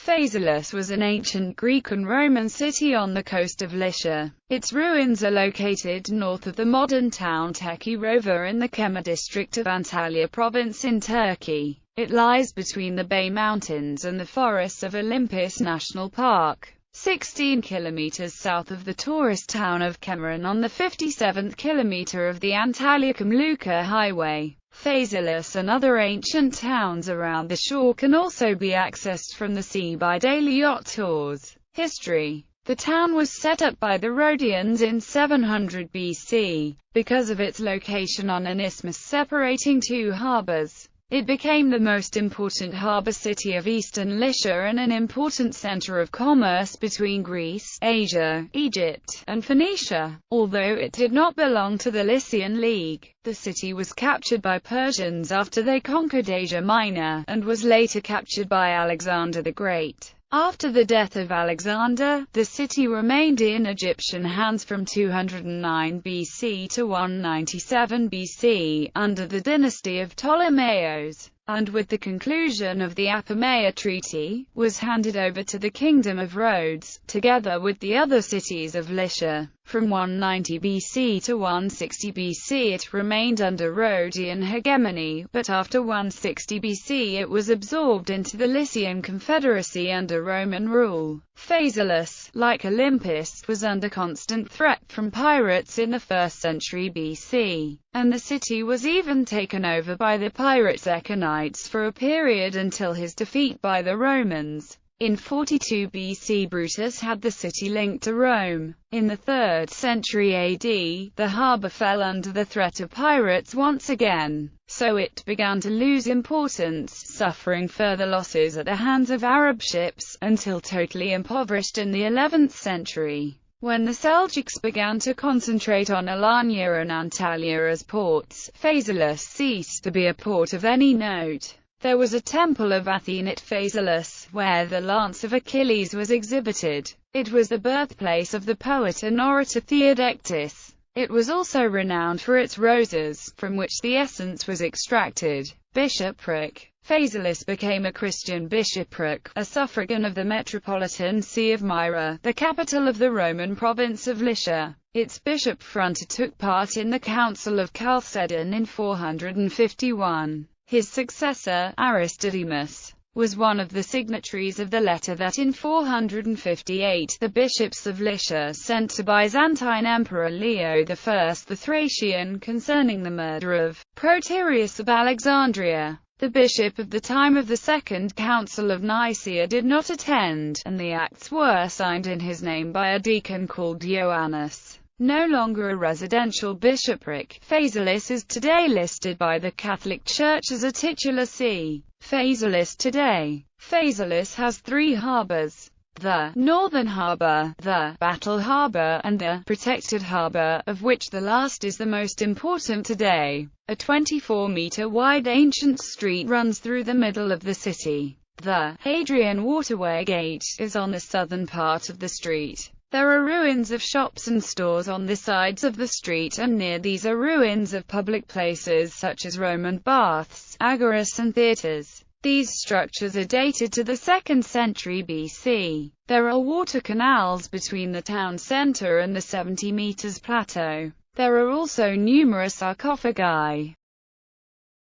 Phaselis was an ancient Greek and Roman city on the coast of Lycia. Its ruins are located north of the modern town Tekirová in the Kema district of Antalya province in Turkey. It lies between the Bay Mountains and the forests of Olympus National Park, 16 kilometers south of the tourist town of Kema and on the 57th kilometer of the Antalya-Kamluka highway. Phaselis and other ancient towns around the shore can also be accessed from the sea by daily yacht tours. History. The town was set up by the Rhodians in 700 BC. Because of its location on an isthmus separating two harbors, it became the most important harbor city of eastern Lycia and an important center of commerce between Greece, Asia, Egypt, and Phoenicia. Although it did not belong to the Lycian League, the city was captured by Persians after they conquered Asia Minor, and was later captured by Alexander the Great. After the death of Alexander, the city remained in Egyptian hands from 209 BC to 197 BC, under the dynasty of Ptolemies, and with the conclusion of the Apamea Treaty, was handed over to the Kingdom of Rhodes, together with the other cities of Lycia. From 190 BC to 160 BC it remained under Rhodian hegemony, but after 160 BC it was absorbed into the Lycian Confederacy under Roman rule. Phaselis, like Olympus, was under constant threat from pirates in the 1st century BC, and the city was even taken over by the pirate Echonites for a period until his defeat by the Romans. In 42 BC Brutus had the city linked to Rome. In the 3rd century AD, the harbour fell under the threat of pirates once again, so it began to lose importance, suffering further losses at the hands of Arab ships, until totally impoverished in the 11th century. When the Seljuks began to concentrate on Alanya and Antalya as ports, Phaselis ceased to be a port of any note. There was a temple of Athene at Phaselis, where the lance of Achilles was exhibited. It was the birthplace of the poet and orator Theodectes. It was also renowned for its roses, from which the essence was extracted. Bishopric. Phaselis became a Christian bishopric, a suffragan of the metropolitan see of Myra, the capital of the Roman province of Lycia. Its bishop Fronta took part in the Council of Chalcedon in 451. His successor, Aristodemus, was one of the signatories of the letter that in 458 the bishops of Lycia sent to Byzantine Emperor Leo I the Thracian concerning the murder of Proterius of Alexandria. The bishop of the time of the Second Council of Nicaea did not attend, and the acts were signed in his name by a deacon called Ioannis. No longer a residential bishopric, Phaselis is today listed by the Catholic Church as a titular see. Phaselis today. Phaselis has 3 harbors: the Northern Harbour, the Battle Harbour, and the Protected Harbour, of which the last is the most important today. A 24-meter wide ancient street runs through the middle of the city. The Hadrian Waterway Gate is on the southern part of the street. There are ruins of shops and stores on the sides of the street, and near these are ruins of public places such as Roman baths, agoras and theatres. These structures are dated to the 2nd century BC. There are water canals between the town centre and the 70 meters plateau. There are also numerous sarcophagi,